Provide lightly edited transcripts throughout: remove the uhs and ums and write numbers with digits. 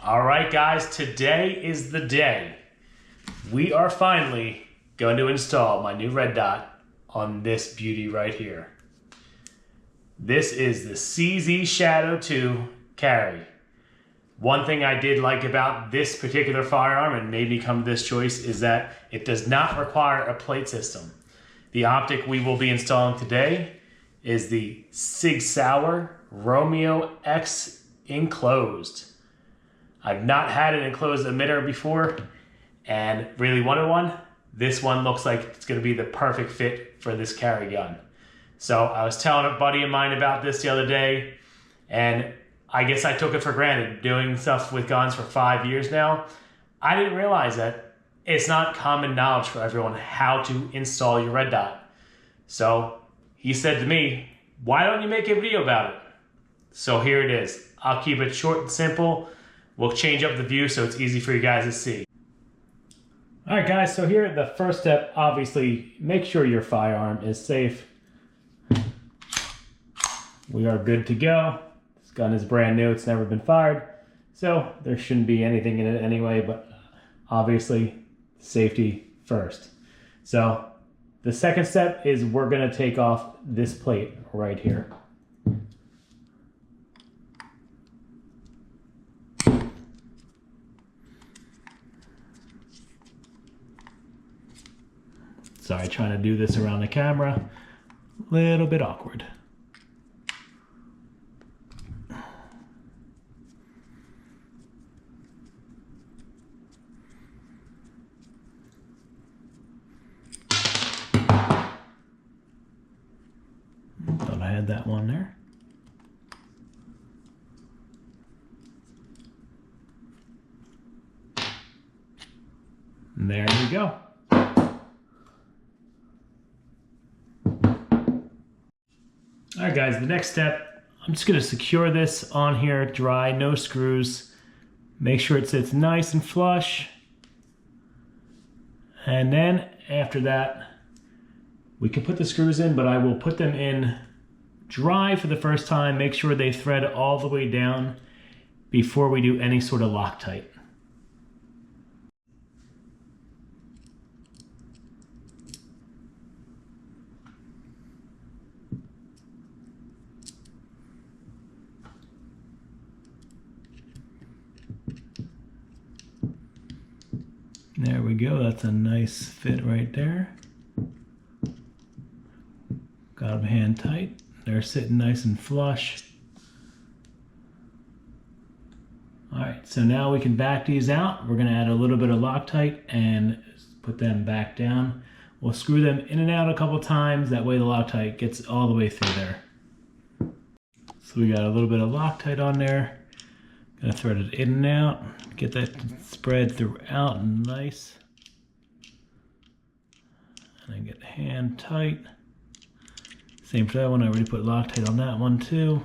All right, guys, today is the day. We are finally going to install my new red dot on this beauty right here. This is the CZ Shadow 2 carry. One thing I did like about this particular firearm and made me come to this choice is that it does not require a plate system. The optic we will be installing today is the SIG Sauer ROMEO-X Enclosed. I've not had an enclosed emitter before and really wanted one. This one looks like it's going to be the perfect fit for this carry gun. So I was telling a buddy of mine about this the other day, and I guess I took it for granted. Doing stuff with guns for 5 years now, I didn't realize that it's not common knowledge for everyone how to install your red dot. So he said to me, why don't you make a video about it? So here it is. I'll keep it short and simple. We'll change up the view so it's easy for you guys to see. All right, guys, so here the first step, obviously, make sure your firearm is safe. We are good to go. This gun is brand new, it's never been fired, so there shouldn't be anything in it anyway, but obviously, safety first. So the second step is we're gonna take off this plate right here. Sorry, trying to do this around the camera. A little bit awkward. Thought I had that one there. And there you go. All right, guys, the next step, I'm just gonna secure this on here, dry, no screws. Make sure it sits nice and flush. And then after that, we can put the screws in, but I will put them in dry for the first time. Make sure they thread all the way down before we do any sort of Loctite. There we go, that's a nice fit right there. Got them hand tight. They're sitting nice and flush. All right, so now we can back these out. We're gonna add a little bit of Loctite and put them back down. We'll screw them in and out a couple times. That way the Loctite gets all the way through there. So we got a little bit of Loctite on there. Gonna thread it in and out. Get that spread throughout nice. And then get hand tight. Same for that one, I already put Loctite on that one too.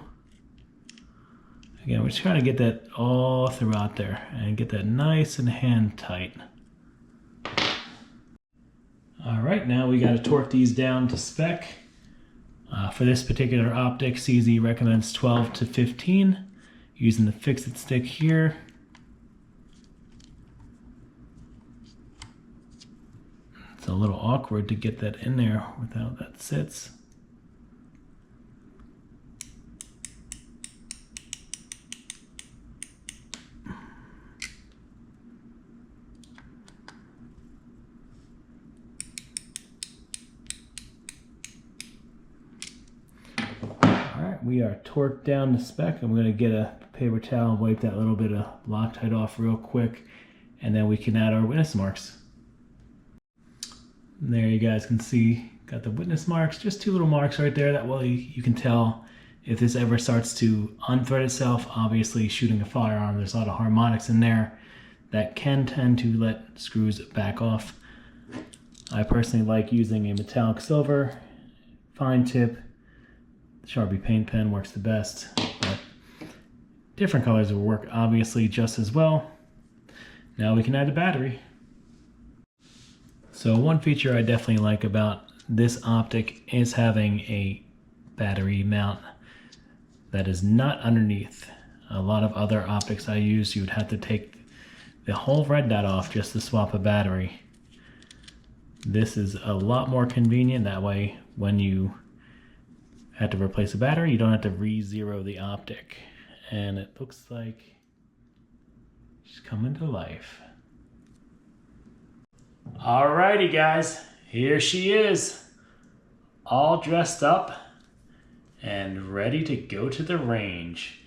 Again, we're just trying to get that all throughout there and get that nice and hand tight. All right, now we gotta torque these down to spec. For this particular optic, CZ recommends 12 to 15. Using the fix-it stick here. It's a little awkward to get that in there without that sits. Alright, we are torqued down to spec. I'm going to get a paper towel and wipe that little bit of Loctite off real quick, and then we can add our witness marks. And there you guys can see, got the witness marks, just two little marks right there. That way you can tell if this ever starts to unthread itself. Obviously, shooting a firearm, there's a lot of harmonics in there that can tend to let screws back off. I personally like using a metallic silver, fine tip. Sharpie paint pen works the best, but different colors will work obviously just as well. Now we can add the battery. So one feature I definitely like about this optic is having a battery mount that is not underneath. A lot of other optics I use, you would have to take the whole red dot off just to swap a battery. This is a lot more convenient. That way, when you have to replace a battery, you don't have to re-zero the optic. And it looks like she's coming to life. Alrighty guys, here she is, all dressed up and ready to go to the range.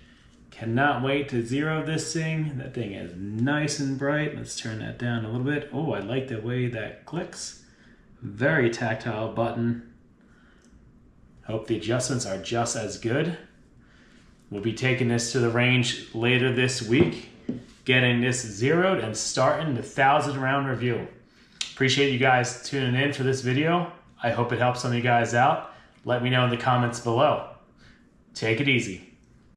Cannot wait to zero this thing. That thing is nice and bright. Let's turn that down a little bit. Oh, I like the way that clicks. Very tactile button. Hope the adjustments are just as good. We'll be taking this to the range later this week, getting this zeroed and starting the 1,000 round review. Appreciate you guys tuning in for this video. I hope it helps some of you guys out. Let me know in the comments below. Take it easy.